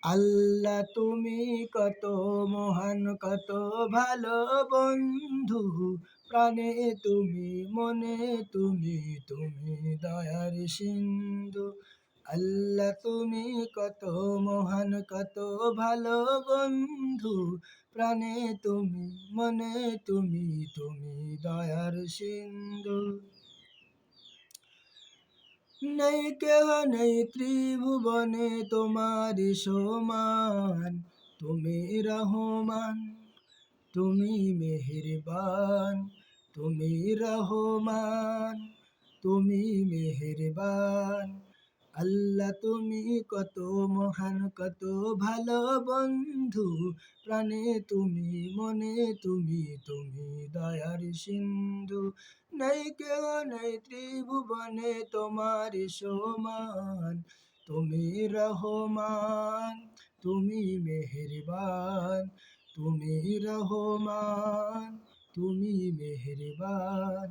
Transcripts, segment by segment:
আল্লাহ তুমি কত মহান কত ভালো বন্ধু, প্রাণে তুমি মনে তুমি তুমি দয়ার সিন্ধু। আল্লাহ তুমি কত মহান কত ভালো বন্ধু, প্রাণে তুমি মনে তুমি তুমি দয়ার সিন্ধু। নেই কেহ নেই ত্রিভুবনে তোমার সমান, তুমি রহমান তুমি মেহেরবান, তুমি রহমান তুমি মেহেরবান। আল্লাহ তুমি কত মহান কত ভালো বন্ধু, প্রাণে তুমি মনে তুমি তুমি দয়ার সিন্ধু। নাই কেহ নাই ত্রিভুবনে তোমার সমান, তুমি রহমান তুমি মেহেরবান, তুমি রহমান তুমি মেহেরবান।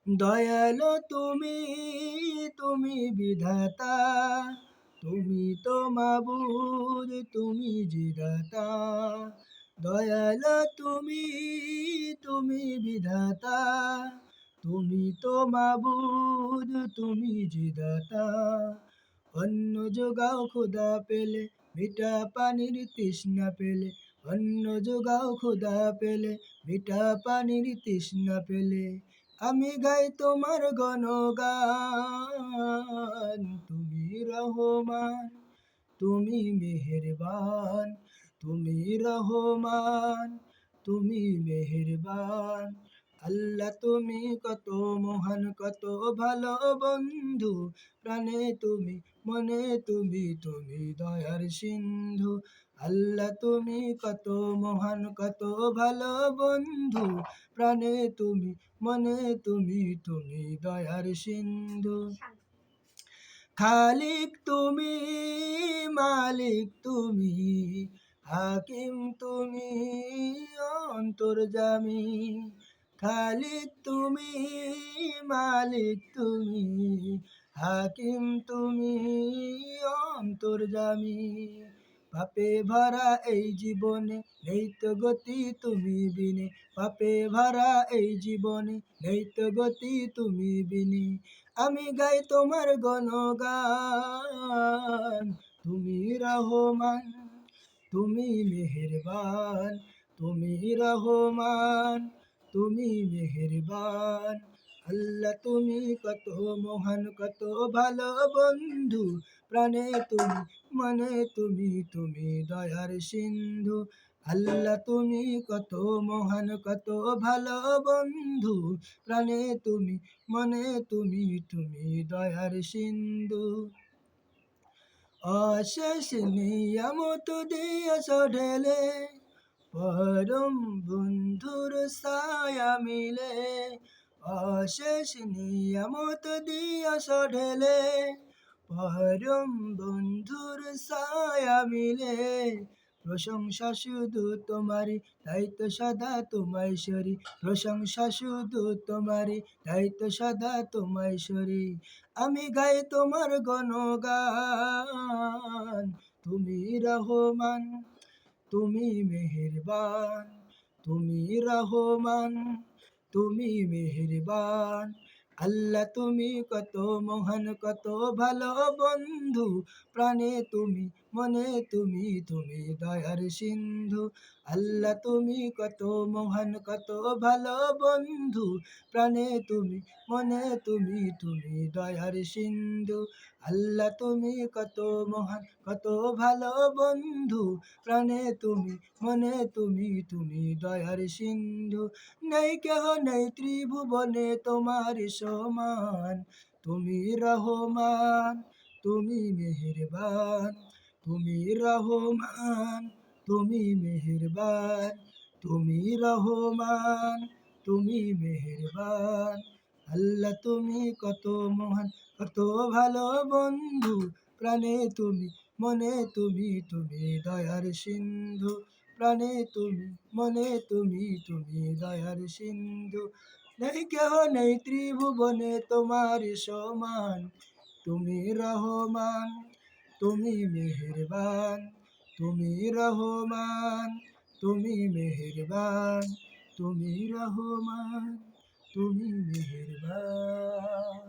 দয়ালু তুমি তুমি বিধাতা, তুমি তো মাবুদ তুমি জিদাতা। দয়ালু তুমি তুমি বিধাতা, তুমি তো মাবুদ তুমি জিদাতা। অন্ন যোগাও খোদা পেলে মিঠা পানির তৃষ্ণা পেলে, অন্ন যোগাও খোদা পেলে মিঠা পানির তৃষ্ণা পেলে। আমি গাই তোমার গণগান, তুমি রহমান তুমি মেহেরবান, তুমি রহমান তুমি মেহেরবান। আল্লাহ তুমি কত মহান কত ভালো বন্ধু, প্রাণে তুমি মনে তুমি তুমি দয়ার সিন্ধু। আল্লাহ তুমি কত মহান কত ভালো বন্ধু, প্রাণে তুমি মনে তুমি তুমি দয়ার সিন্ধু। খালিক তুমি মালিক তুমি, হাকিম তুমি অন্তর্যামী। খালিক তুমি মালিক তুমি, হাকিম তুমি অন্তর্যামী। পাপে ভরা এই জীবনে নেই তো গতি তুমি বিনে, পাপে ভরা এই জীবনে নেই তো গতি তুমি বিনে। আমি গাই তোমার গণগান, তুমি রহমান তুমি মেহেরবান, তুমি রহমান তুমি মেহেরবান। আল্লাহ তুমি কত মহান কত ভালো বন্ধু, প্রাণে তুমি মনে তুমি তুমি দয়ার সিন্ধু। আল্লাহ তুমি কত মহান কত ভালো বন্ধু, প্রাণে তুমি মনে তুমি তুমি দয়ার সিন্ধু। অশেষ নিয়ামত দিয়াছ ঢেলে, পরম বন্ধুর ছায়া মিলে। অশেষ নিয়ামত দিয়াছ ঢেলে, পরম বন্ধুর ছায়া মিলে। প্রশংসা শুধু তোমারই তাই তো সদা তোমায় সরি, প্রশংসা শুধু তোমারই তাই তো সদা তোমায় সরি। আমি গাই তোমার গণগান, তুমি রহমান তুমি মেহেরবান, তুমি রহমান তুমি মেহেরবান। আল্লাহ তুমি কত মহান কত ভালো বন্ধু, প্রাণে তুমি মনে তুমি তুমি দয়ার সিন্ধু। আল্লাহ তুমি কত মহান কত ভালো বন্ধু, প্রাণে তুমি মনে তুমি তুমি দয়ার সিন্ধু। আল্লাহ তুমি কত মহান কত ভালো বন্ধু, প্রাণে তুমি মনে তুমি তুমি দয়ার সিন্ধু। নেই কেহ নেই ত্রিভুবনে তোমার সমান, তুমি রহমান তুমি মেহেরবান, তুমি রহমান তুমি মেহেরবান, তুমি রহমান তুমি মেহেরবান। আল্লাহ তুমি কত মহান কত ভালো বন্ধু, প্রাণে তুমি মনে তুমি তুমি দয়ার সিন্ধু। প্রাণে তুমি মনে তুমি তুমি দয়ার সিন্ধু। নেই কেহ নেই ত্রিভুবনে তোমার সমান, তুমি রহমান তুমি মেহেরবান, তুমি রহমান, তুমি মেহেরবান, তুমি রহমান, তুমি মেহেরবান।